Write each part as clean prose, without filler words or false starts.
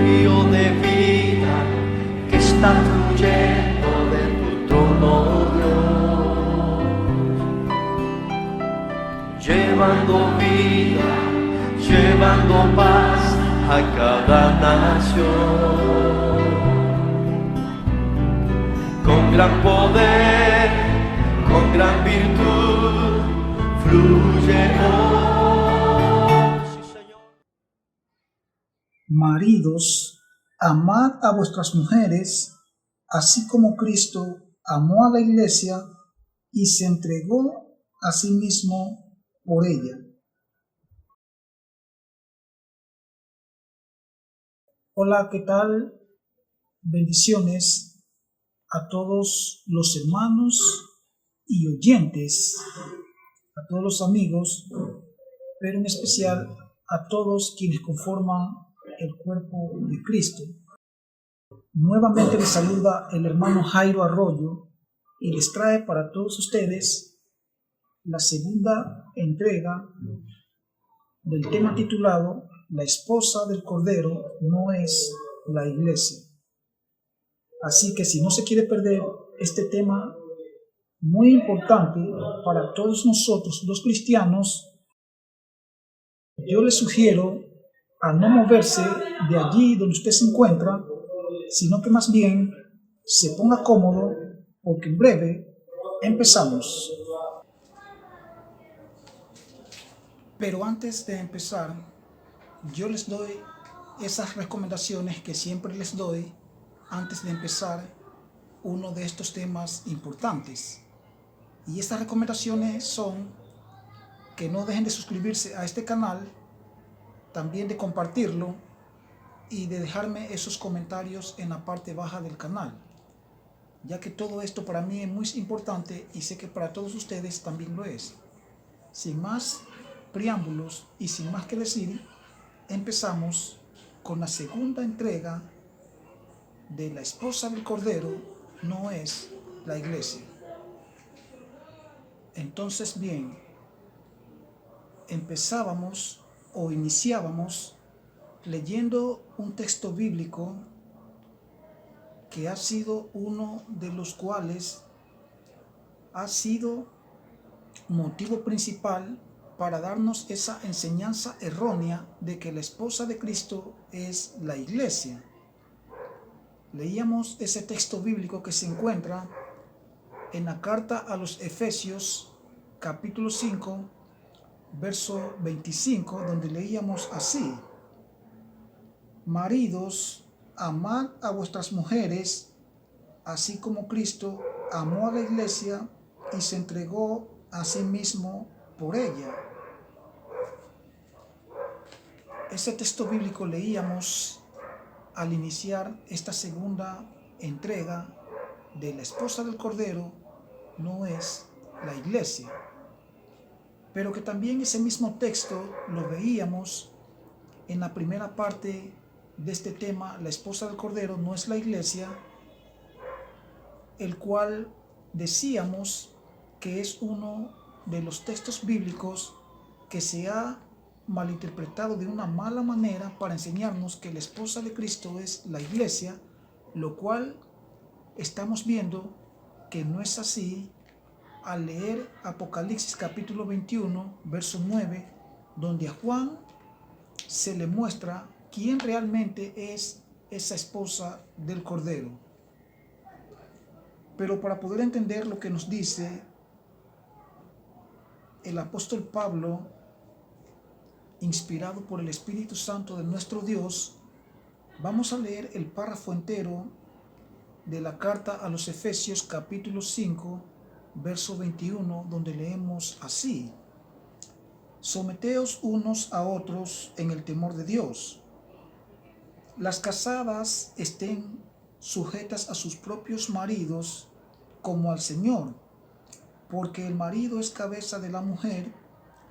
río de vida que está fluyendo de tu trono, Dios, llevando vida, llevando paz a cada nación. Con gran poder, con gran virtud, fluye hoy. Sí, Señor. Maridos, amad a vuestras mujeres, así como Cristo amó a la iglesia y se entregó a sí mismo por ella. Hola, ¿qué tal? Bendiciones a todos los hermanos y oyentes, a todos los amigos, pero en especial a todos quienes conforman el cuerpo de Cristo. Nuevamente les saluda el hermano Jairo Arroyo y les trae para todos ustedes la segunda entrega del tema titulado La esposa del Cordero no es la iglesia. Así que si no se quiere perder este tema muy importante para todos nosotros los cristianos, yo les sugiero a no moverse de allí donde usted se encuentra, sino que más bien se ponga cómodo, porque en breve empezamos. Pero antes de empezar, yo les doy esas recomendaciones que siempre les doy antes de empezar uno de estos temas importantes. Y estas recomendaciones son que no dejen de suscribirse a este canal, también de compartirlo y de dejarme esos comentarios en la parte baja del canal, ya que todo esto para mí es muy importante y sé que para todos ustedes también lo es. Sin más preámbulos y sin más que decir, empezamos con la segunda entrega de La esposa del Cordero no es la iglesia. Entonces, bien, iniciábamos leyendo un texto bíblico que ha sido uno de los cuales ha sido motivo principal para darnos esa enseñanza errónea de que la esposa de Cristo es la iglesia. Leíamos ese texto bíblico que se encuentra en la carta a los Efesios, capítulo 5, verso 25, donde leíamos así: Maridos, amad a vuestras mujeres, así como Cristo amó a la iglesia y se entregó a sí mismo por ella. Ese texto bíblico leíamos al iniciar esta segunda entrega de La esposa del Cordero no es la iglesia. Pero que también ese mismo texto lo veíamos en la primera parte de este tema, La esposa del Cordero no es la iglesia, el cual decíamos que es uno de los textos bíblicos que se ha malinterpretado de una mala manera para enseñarnos que la esposa de Cristo es la iglesia, lo cual estamos viendo que no es así al leer Apocalipsis capítulo 21, verso 9, donde a Juan se le muestra quién realmente es esa esposa del Cordero. Pero para poder entender lo que nos dice el apóstol Pablo, inspirado por el Espíritu Santo de nuestro Dios, vamos a leer el párrafo entero de la carta a los Efesios capítulo 5, verso 21, donde leemos así: Someteos unos a otros en el temor de Dios. Las casadas estén sujetas a sus propios maridos como al Señor, porque el marido es cabeza de la mujer,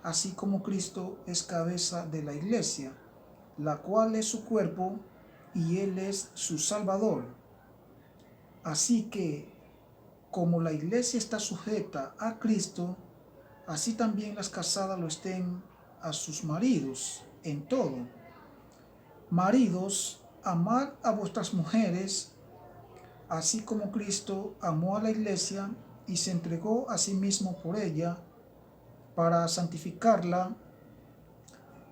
así como Cristo es cabeza de la iglesia, la cual es su cuerpo y Él es su Salvador. Así que, como la iglesia está sujeta a Cristo, así también las casadas lo estén a sus maridos en todo. Maridos, amad a vuestras mujeres, así como Cristo amó a la iglesia y se entregó a sí mismo por ella, para santificarla,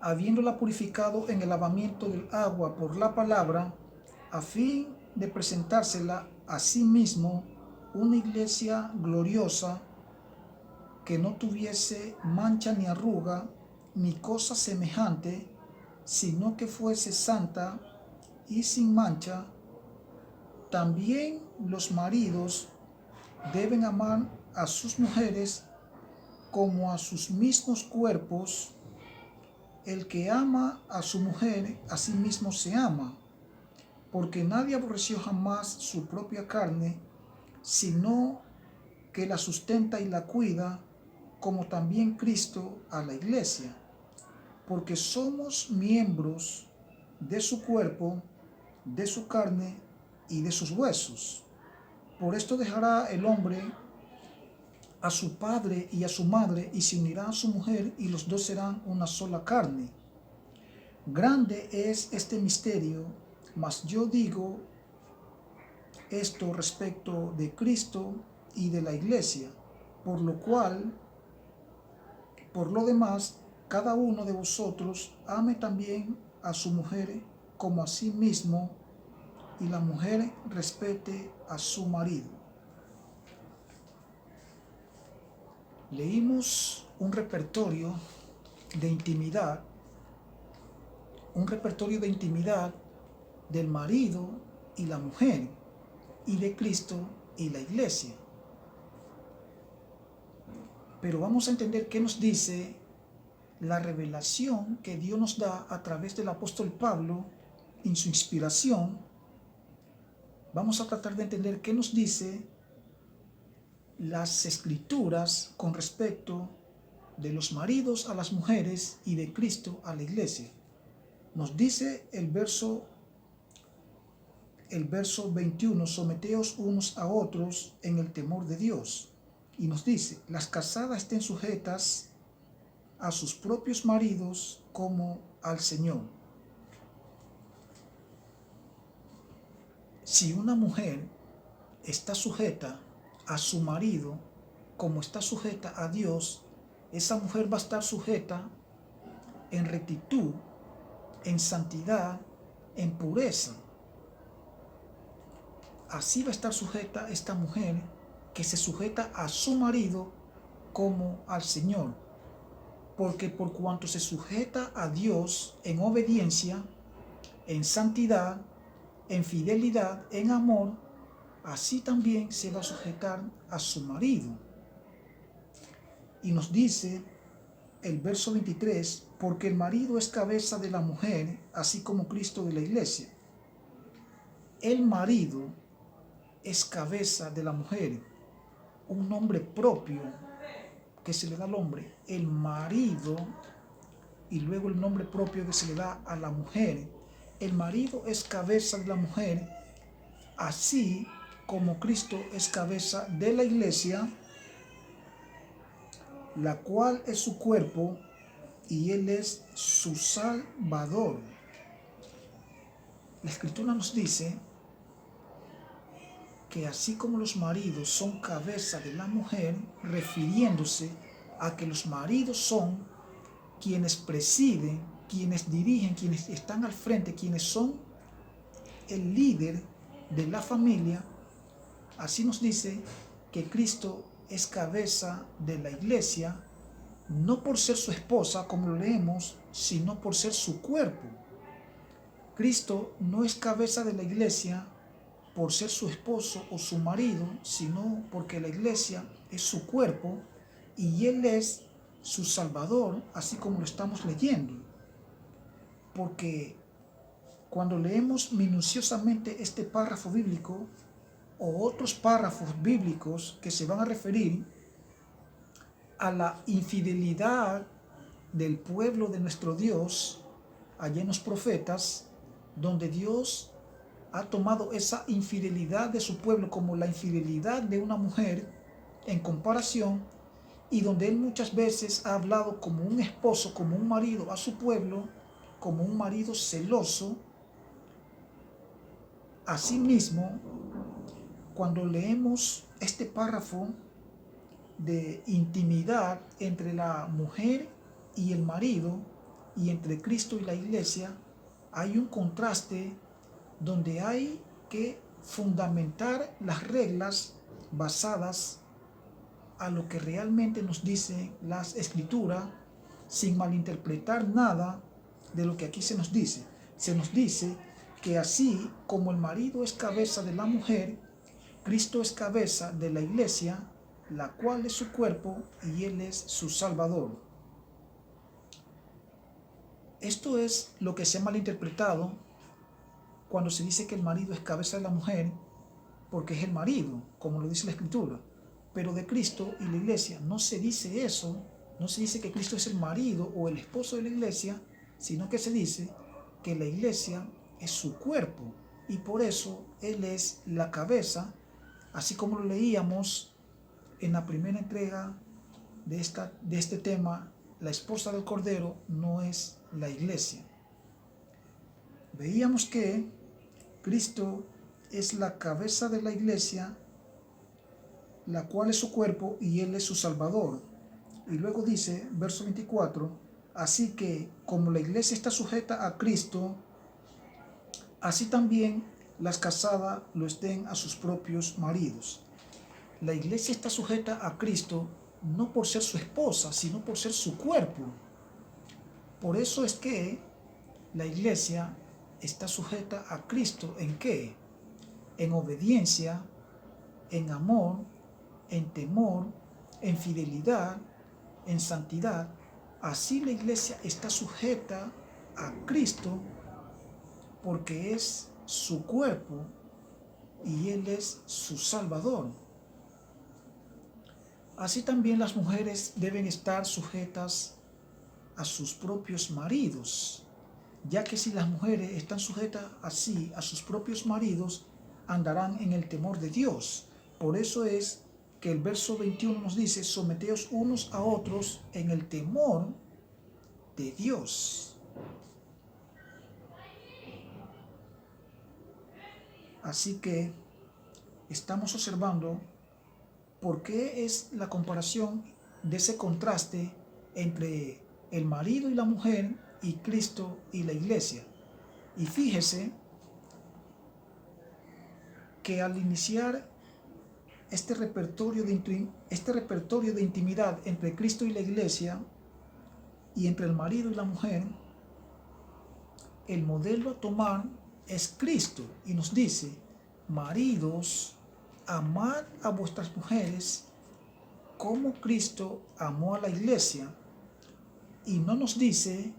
habiéndola purificado en el lavamiento del agua por la palabra, a fin de presentársela a sí mismo una iglesia gloriosa, que no tuviese mancha ni arruga, ni cosa semejante, sino que fuese santa y sin mancha. También los maridos deben amar a sus mujeres como a sus mismos cuerpos. El que ama a su mujer, a sí mismo se ama, porque nadie aborreció jamás su propia carne, sino que la sustenta y la cuida, como también Cristo a la iglesia, porque somos miembros de su cuerpo, de su carne y de sus huesos. Por esto dejará el hombre a su padre y a su madre, y se unirá a su mujer, y los dos serán una sola carne. Grande es este misterio, mas yo digo esto respecto de Cristo y de la iglesia, por lo cual, por lo demás, cada uno de vosotros ame también a su mujer como a sí mismo, y la mujer respete a su marido. Leímos un repertorio de intimidad, del marido y la mujer, y de Cristo y la iglesia. Pero vamos a entender qué nos dice la revelación que Dios nos da a través del apóstol Pablo en su inspiración. Vamos a tratar de entender qué nos dice las escrituras con respecto de los maridos a las mujeres y de Cristo a la iglesia. Nos dice el verso 21, someteos unos a otros en el temor de Dios. Y nos dice, las casadas estén sujetas a sus propios maridos como al Señor. Si una mujer está sujeta a su marido como está sujeta a Dios, esa mujer va a estar sujeta en rectitud, en santidad, en pureza. Así va a estar sujeta esta mujer que se sujeta a su marido como al Señor. Porque por cuanto se sujeta a Dios en obediencia, en santidad, en fidelidad, en amor, así también se va a sujetar a su marido. Y nos dice el verso 23, porque el marido es cabeza de la mujer, así como Cristo de la iglesia. El marido es cabeza de la mujer, un nombre propio que se le da al hombre, el marido, y luego el nombre propio que se le da a la mujer. El marido es cabeza de la mujer, así como Cristo es cabeza de la iglesia, la cual es su cuerpo, y Él es su Salvador. La Escritura nos dice que así como los maridos son cabeza de la mujer, refiriéndose a que los maridos son quienes presiden, quienes dirigen, quienes están al frente, quienes son el líder de la familia, así nos dice que Cristo es cabeza de la iglesia, no por ser su esposa, como lo leemos, sino por ser su cuerpo. Cristo no es cabeza de la iglesia por ser su esposo o su marido, sino porque la iglesia es su cuerpo y Él es su Salvador, así como lo estamos leyendo. Porque cuando leemos minuciosamente este párrafo bíblico o otros párrafos bíblicos que se van a referir a la infidelidad del pueblo de nuestro Dios, allá en los profetas, donde Dios ha tomado esa infidelidad de su pueblo como la infidelidad de una mujer en comparación, y donde Él muchas veces ha hablado como un esposo, como un marido a su pueblo, como un marido celoso. Asimismo, cuando leemos este párrafo de intimidad entre la mujer y el marido y entre Cristo y la iglesia, hay un contraste donde hay que fundamentar las reglas basadas a lo que realmente nos dice las Escrituras, sin malinterpretar nada de lo que aquí se nos dice. Se nos dice que así como el marido es cabeza de la mujer, Cristo es cabeza de la iglesia, la cual es su cuerpo y Él es su Salvador. Esto es lo que se ha malinterpretado cuando se dice que el marido es cabeza de la mujer, porque es el marido, como lo dice la Escritura. Pero de Cristo y la iglesia no se dice eso, no se dice que Cristo es el marido o el esposo de la iglesia, sino que se dice que la iglesia es su cuerpo y por eso Él es la cabeza, así como lo leíamos en la primera entrega de este tema, la esposa del Cordero no es la iglesia. Veíamos que Cristo es la cabeza de la iglesia, la cual es su cuerpo y Él es su Salvador. Y luego dice, verso 24, así que como la iglesia está sujeta a Cristo, así también las casadas lo estén a sus propios maridos. La iglesia está sujeta a Cristo no por ser su esposa, sino por ser su cuerpo. Por eso es que la iglesia está sujeta a Cristo. ¿En qué? En obediencia, en amor, en temor, en fidelidad, en santidad. Así la iglesia está sujeta a Cristo porque es su cuerpo y Él es su Salvador. Así también las mujeres deben estar sujetas a sus propios maridos, ya que si las mujeres están sujetas así a sus propios maridos, andarán en el temor de Dios. Por eso es que el verso 21 nos dice, someteos unos a otros en el temor de Dios. Así que estamos observando por qué es la comparación de ese contraste entre el marido y la mujer y Cristo y la iglesia. Y fíjese que al iniciar este repertorio de intimidad entre Cristo y la iglesia y entre el marido y la mujer, el modelo a tomar es Cristo y nos dice, maridos, amad a vuestras mujeres como Cristo amó a la iglesia. Y no nos dice,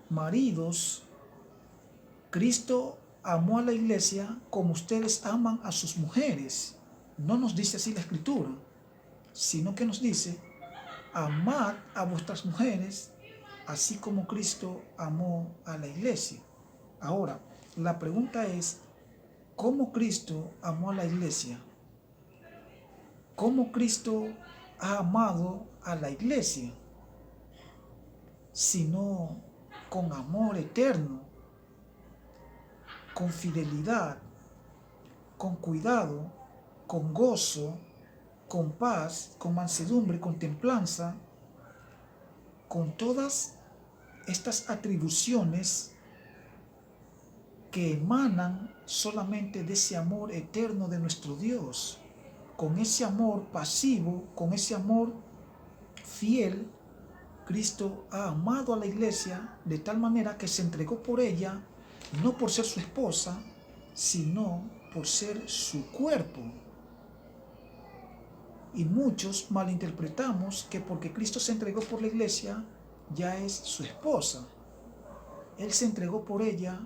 maridos, Cristo amó a la iglesia como ustedes aman a sus mujeres. No nos dice así la Escritura, sino que nos dice, amad a vuestras mujeres así como Cristo amó a la iglesia. Ahora, la pregunta es, ¿cómo Cristo amó a la iglesia? ¿Cómo Cristo ha amado a la iglesia? Sino con amor eterno, con fidelidad, con cuidado, con gozo, con paz, con mansedumbre, con templanza, con todas estas atribuciones que emanan solamente de ese amor eterno de nuestro Dios, con ese amor pasivo, con ese amor fiel. Cristo ha amado a la iglesia de tal manera que se entregó por ella, no por ser su esposa, sino por ser su cuerpo. Y muchos malinterpretamos que porque Cristo se entregó por la iglesia, ya es su esposa. Él se entregó por ella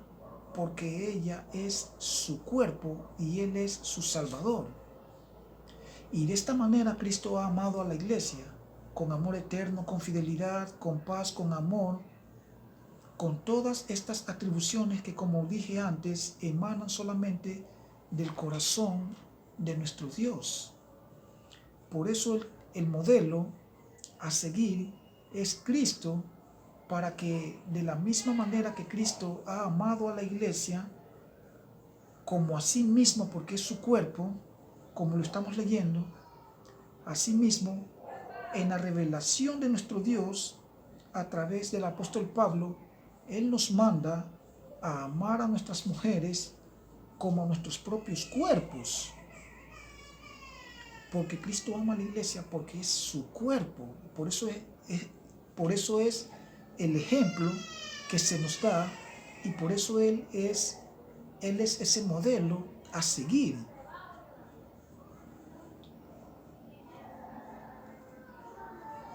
porque ella es su cuerpo y Él es su Salvador. Y de esta manera Cristo ha amado a la iglesia, con amor eterno, con fidelidad, con paz, con amor, con todas estas atribuciones que, como dije antes, emanan solamente del corazón de nuestro Dios. Por eso el modelo a seguir es Cristo, para que de la misma manera que Cristo ha amado a la iglesia, como a sí mismo, porque es su cuerpo, como lo estamos leyendo, asimismo, en la revelación de nuestro Dios, a través del apóstol Pablo, Él nos manda a amar a nuestras mujeres como a nuestros propios cuerpos. Porque Cristo ama a la iglesia porque es su cuerpo. Por eso es el ejemplo que se nos da y por eso Él es ese modelo a seguir.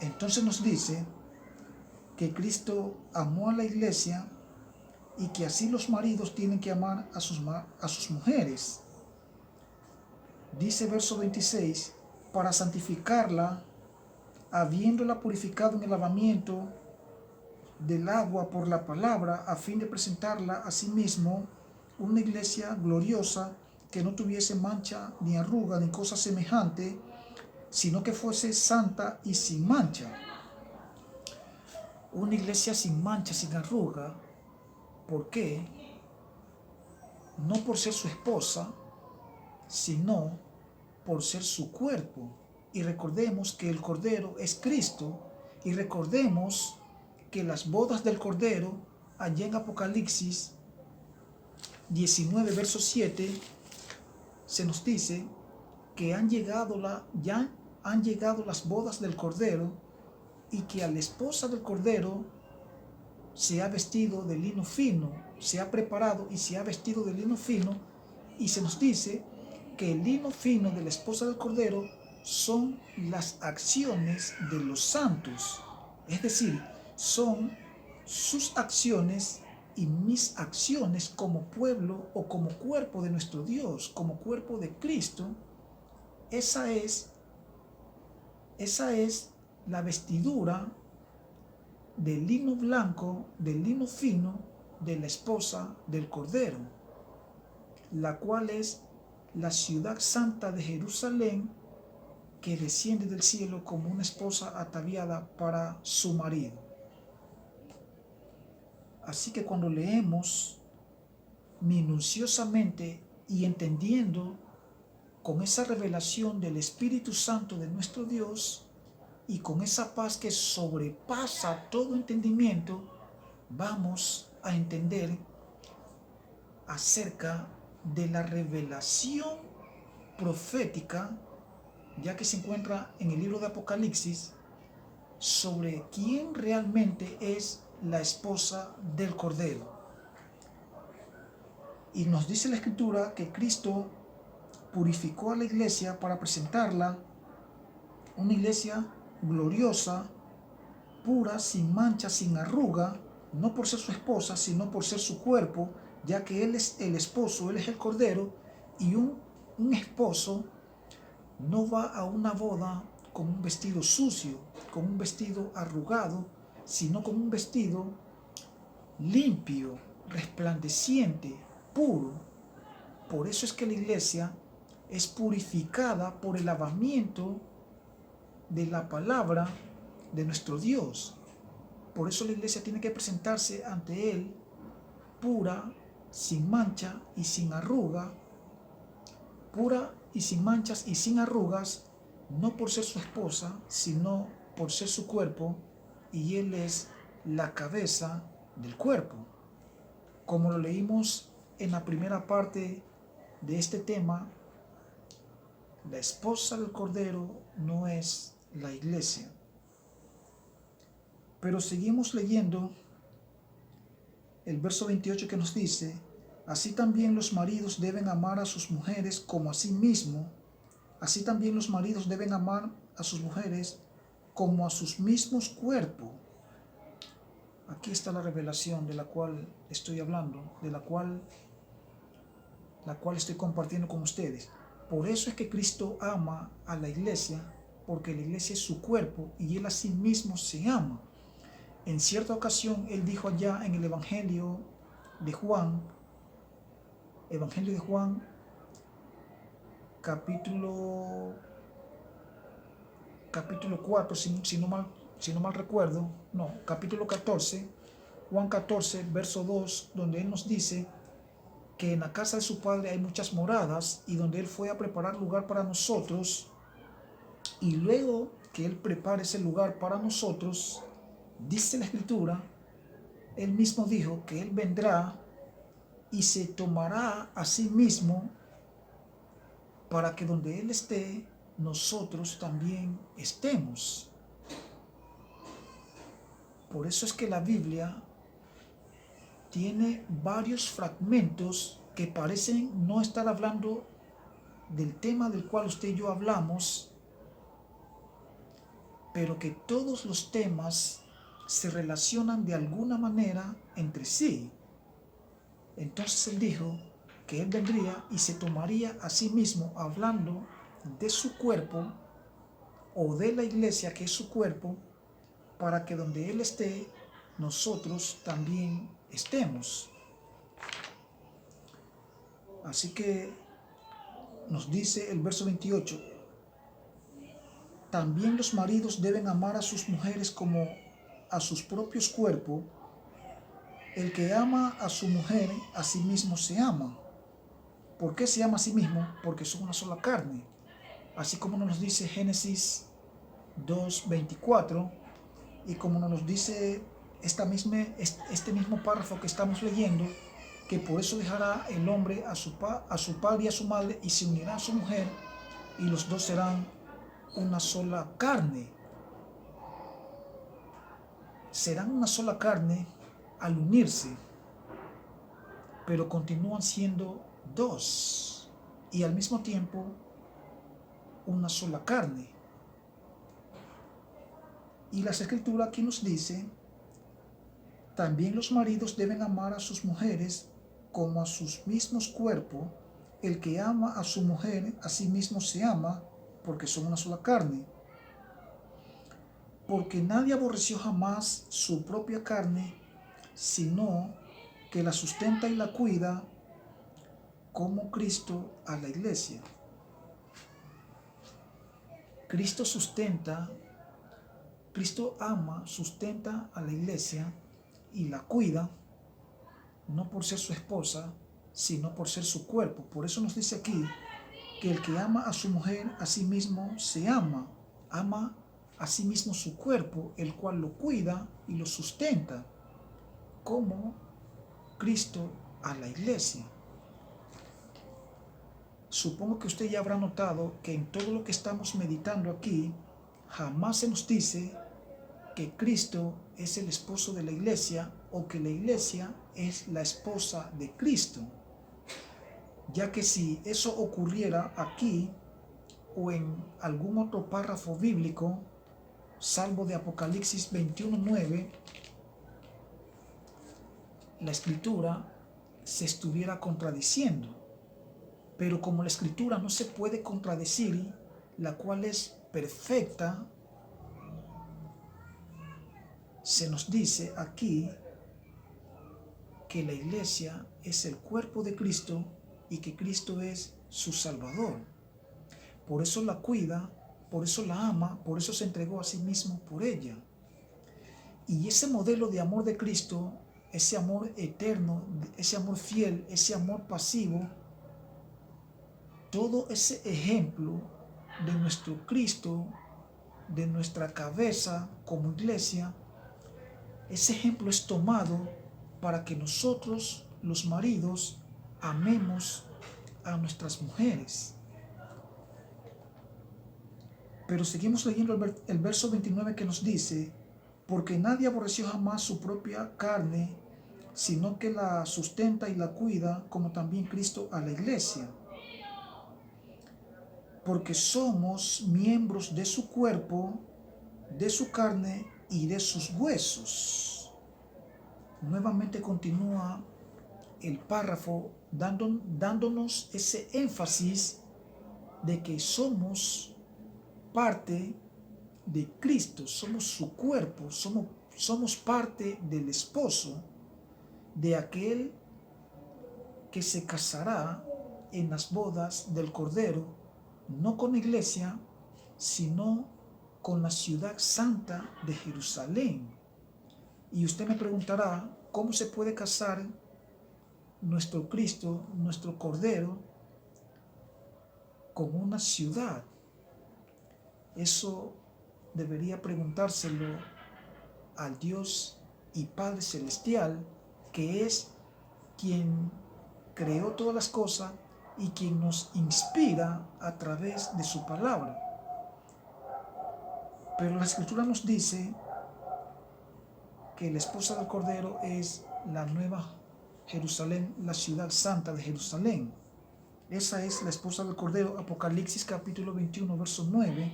Entonces nos dice que Cristo amó a la iglesia y que así los maridos tienen que amar a sus mujeres. Dice verso 26, para santificarla, habiéndola purificado en el lavamiento del agua por la palabra, a fin de presentarla a sí mismo una iglesia gloriosa, que no tuviese mancha ni arruga ni cosa semejante, sino que fuese santa y sin mancha. Una iglesia sin mancha, sin arruga. ¿Por qué? No por ser su esposa, sino por ser su cuerpo. Y recordemos que el Cordero es Cristo, y recordemos que las bodas del Cordero, allá en Apocalipsis 19, verso 7, se nos dice que ya han llegado las bodas del Cordero, y que a la esposa del Cordero se ha vestido de lino fino, se ha preparado y se ha vestido de lino fino, y se nos dice que el lino fino de la esposa del Cordero son las acciones de los santos, es decir, son sus acciones y mis acciones como pueblo o como cuerpo de nuestro Dios, como cuerpo de Cristo. Esa es la vestidura del lino blanco, del lino fino de la esposa del Cordero, la cual es la ciudad santa de Jerusalén, que desciende del cielo como una esposa ataviada para su marido. Así que cuando leemos minuciosamente y entendiendo con esa revelación del Espíritu Santo de nuestro Dios, y con esa paz que sobrepasa todo entendimiento, vamos a entender acerca de la revelación profética, ya que se encuentra en el libro de Apocalipsis, sobre quién realmente es la esposa del Cordero. Y nos dice la Escritura que Cristo purificó a la iglesia para presentarla una iglesia gloriosa, pura, sin mancha, sin arruga, no por ser su esposa, sino por ser su cuerpo, ya que Él es el esposo, Él es el Cordero, y un esposo no va a una boda con un vestido sucio, con un vestido arrugado, sino con un vestido limpio, resplandeciente, puro. Por eso es que la iglesia es purificada por el lavamiento de la palabra de nuestro Dios. Por eso la iglesia tiene que presentarse ante Él pura, sin mancha y sin arruga, pura y sin manchas y sin arrugas, no por ser su esposa, sino por ser su cuerpo, y Él es la cabeza del cuerpo. Como lo leímos en la primera parte de este tema, la esposa del Cordero no es la iglesia. Pero seguimos leyendo el verso 28 que nos dice: así también los maridos deben amar a sus mujeres como a sí mismo. Así también los maridos deben amar a sus mujeres como a sus mismos cuerpos. Aquí está la revelación de la cual estoy hablando, de la cual estoy compartiendo con ustedes. Por eso es que Cristo ama a la iglesia, porque la iglesia es su cuerpo y Él a sí mismo se ama. En cierta ocasión Él dijo allá en el Evangelio de Juan capítulo 4, si no mal recuerdo, capítulo 14, Juan 14, verso 2, donde Él nos dice que en la casa de su Padre hay muchas moradas, y donde Él fue a preparar lugar para nosotros, y luego que Él prepare ese lugar para nosotros, dice la Escritura, Él mismo dijo que Él vendrá y se tomará a sí mismo para que donde Él esté, nosotros también estemos. Por eso es que la Biblia tiene varios fragmentos que parecen no estar hablando del tema del cual usted y yo hablamos, pero que todos los temas se relacionan de alguna manera entre sí. Entonces Él dijo que Él vendría y se tomaría a sí mismo, hablando de su cuerpo o de la iglesia que es su cuerpo, para que donde Él esté, nosotros también estemos. Así que nos dice el verso 28, también los maridos deben amar a sus mujeres como a sus propios cuerpos. El que ama a su mujer, a sí mismo se ama. ¿Por qué se ama a sí mismo? Porque son una sola carne. Así como nos dice Génesis 2:24, y como nos dice este mismo párrafo que estamos leyendo, que por eso dejará el hombre a su padre y a su madre y se unirá a su mujer, y los dos serán una sola carne. Serán una sola carne al unirse, pero continúan siendo dos y al mismo tiempo una sola carne. Y la Escritura aquí nos dice, también los maridos deben amar a sus mujeres como a sus mismos cuerpos. El que ama a su mujer, a sí mismo se ama, porque son una sola carne. Porque nadie aborreció jamás su propia carne, sino que la sustenta y la cuida, como Cristo a la iglesia. Cristo ama, sustenta a la iglesia y la cuida, no por ser su esposa, sino por ser su cuerpo. Por eso nos dice aquí que el que ama a su mujer, a sí mismo se ama a sí mismo su cuerpo, el cual lo cuida y lo sustenta, como Cristo a la iglesia. Supongo que usted ya habrá notado que en todo lo que estamos meditando aquí, jamás se nos dice que Cristo es el esposo de la iglesia o que la iglesia es la esposa de Cristo, ya que si eso ocurriera aquí o en algún otro párrafo bíblico, salvo de Apocalipsis 21:9, la Escritura se estuviera contradiciendo. Pero como la Escritura no se puede contradecir, la cual es perfecta, se nos dice aquí que la iglesia es el cuerpo de Cristo y que Cristo es su Salvador. Por eso la cuida, por eso la ama, por eso se entregó a sí mismo por ella. Y ese modelo de amor de Cristo, ese amor eterno, ese amor fiel, ese amor pasivo, todo ese ejemplo de nuestro Cristo, de nuestra cabeza como iglesia, ese ejemplo es tomado para que nosotros, los maridos, amemos a nuestras mujeres. Pero seguimos leyendo el verso 29 que nos dice, porque nadie aborreció jamás su propia carne, sino que la sustenta y la cuida, como también Cristo a la iglesia. Porque somos miembros de su cuerpo, de su carne y de sus huesos. Nuevamente continúa el párrafo dándonos ese énfasis de que somos parte de Cristo, somos su cuerpo, somos parte del esposo, de aquel que se casará en las bodas del Cordero, no con la iglesia, sino con la ciudad santa de Jerusalén. Y usted me preguntará, ¿cómo se puede casar nuestro Cristo, nuestro Cordero, con una ciudad? Eso debería preguntárselo al Dios y Padre Celestial, que es quien creó todas las cosas y quien nos inspira a través de su palabra. Pero la Escritura nos dice que la esposa del Cordero es la nueva Jerusalén, la ciudad santa de Jerusalén. Esa es la esposa del Cordero, Apocalipsis capítulo 21, verso 9.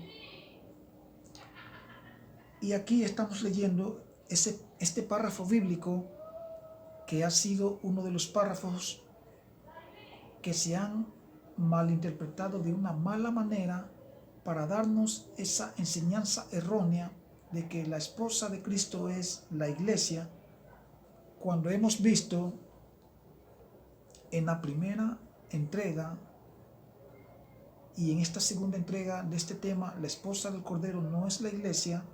Y aquí estamos leyendo este párrafo bíblico que ha sido uno de los párrafos que se han malinterpretado de una mala manera para darnos esa enseñanza errónea de que la esposa de Cristo es la iglesia, cuando hemos visto en la primera entrega y en esta segunda entrega de este tema, la esposa del Cordero no es la iglesia.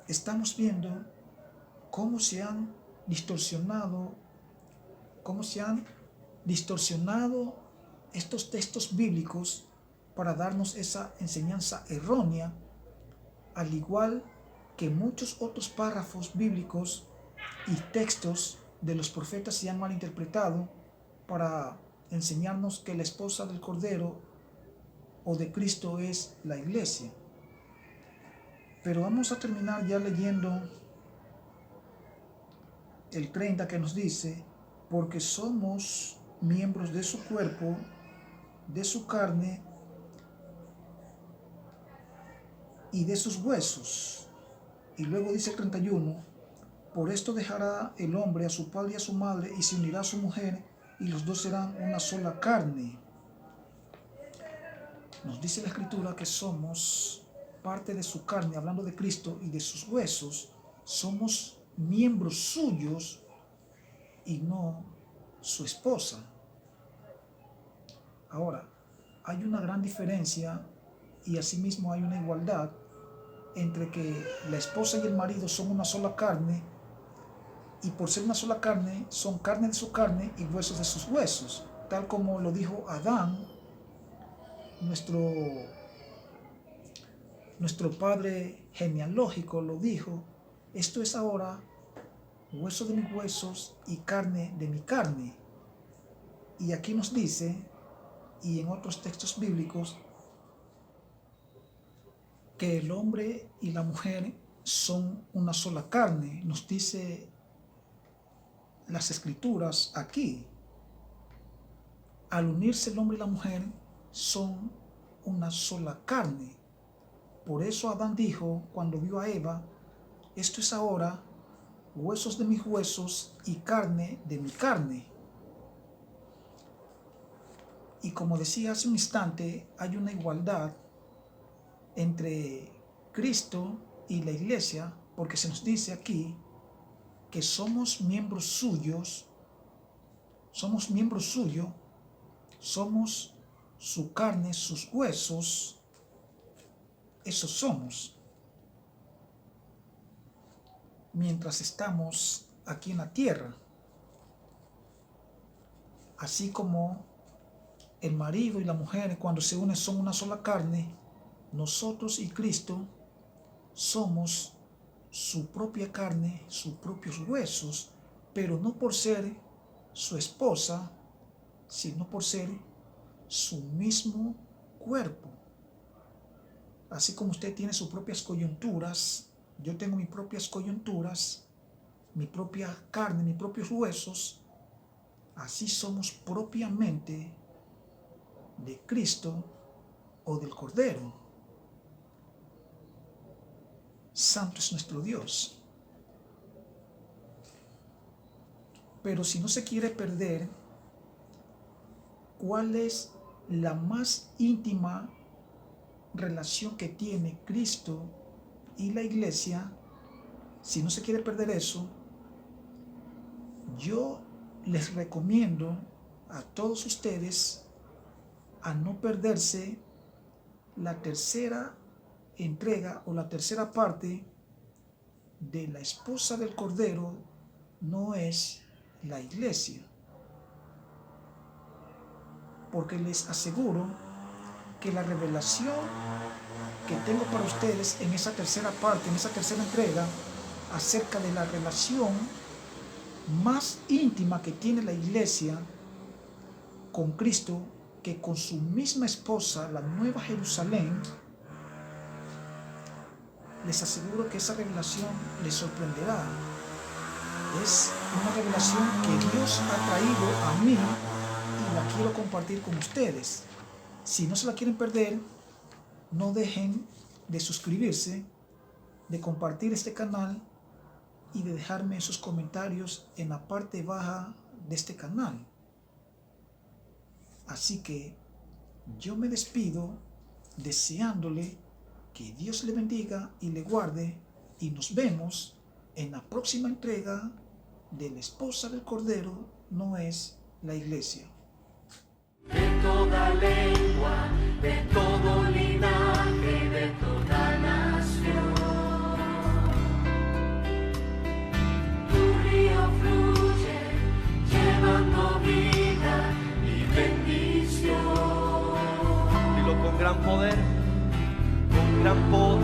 Estamos viendo cómo se han distorsionado estos textos bíblicos para darnos esa enseñanza errónea, al igual que muchos otros párrafos bíblicos y textos de los profetas se han malinterpretado para enseñarnos que la esposa del Cordero o de Cristo es la iglesia. Pero vamos a terminar ya leyendo el 30, que nos dice: porque somos miembros de su cuerpo, de su carne y de sus huesos. Y luego dice el 31, por esto dejará el hombre a su padre y a su madre y se unirá a su mujer y los dos serán una sola carne. Nos dice la Escritura que somos parte de su carne, hablando de Cristo, y de sus huesos. Somos miembros suyos y no su esposa. Ahora, hay una gran diferencia y asimismo hay una igualdad entre que la esposa y el marido son una sola carne, y por ser una sola carne, son carne de su carne y huesos de sus huesos, tal como lo dijo Adán, nuestro padre genealógico lo dijo: esto es ahora hueso de mis huesos y carne de mi carne. Y aquí nos dice, y en otros textos bíblicos, que el hombre y la mujer son una sola carne. Nos dice las Escrituras aquí. Al unirse el hombre y la mujer son una sola carne. Por eso Adán dijo, cuando vio a Eva: esto es ahora huesos de mis huesos y carne de mi carne. Y como decía hace un instante, hay una igualdad entre Cristo y la iglesia, porque se nos dice aquí que somos miembros suyos, somos su carne, sus huesos, eso somos. Mientras estamos aquí en la tierra, así como el marido y la mujer cuando se unen son una sola carne, nosotros y Cristo somos su propia carne, sus propios huesos, pero no por ser su esposa, sino por ser su mismo cuerpo. Así como usted tiene sus propias coyunturas, yo tengo mis propias coyunturas, mi propia carne, mis propios huesos, así somos propiamente de Cristo o del Cordero. Santo es nuestro Dios. Pero si no se quiere perder cuál es la más íntima relación que tiene Cristo y la iglesia, si no se quiere perder eso, yo les recomiendo a todos ustedes a no perderse la tercera entrega o la tercera parte de la esposa del Cordero no es la iglesia. Porque les aseguro que la revelación que tengo para ustedes en esa tercera parte, en esa tercera entrega, acerca de la relación más íntima que tiene la iglesia con Cristo, que con su misma esposa, la Nueva Jerusalén, les aseguro que esa revelación les sorprenderá. Es una revelación que Dios ha traído a mí y la quiero compartir con ustedes. Si no se la quieren perder, no dejen de suscribirse, de compartir este canal y de dejarme sus comentarios en la parte baja de este canal. Así que yo me despido deseándole que Dios le bendiga y le guarde, y nos vemos en la próxima entrega de La esposa del Cordero no es la iglesia. De toda lengua, de todo linaje, de toda nación. Tu río fluye, llevando vida y bendición. Dilo con gran poder, con gran poder.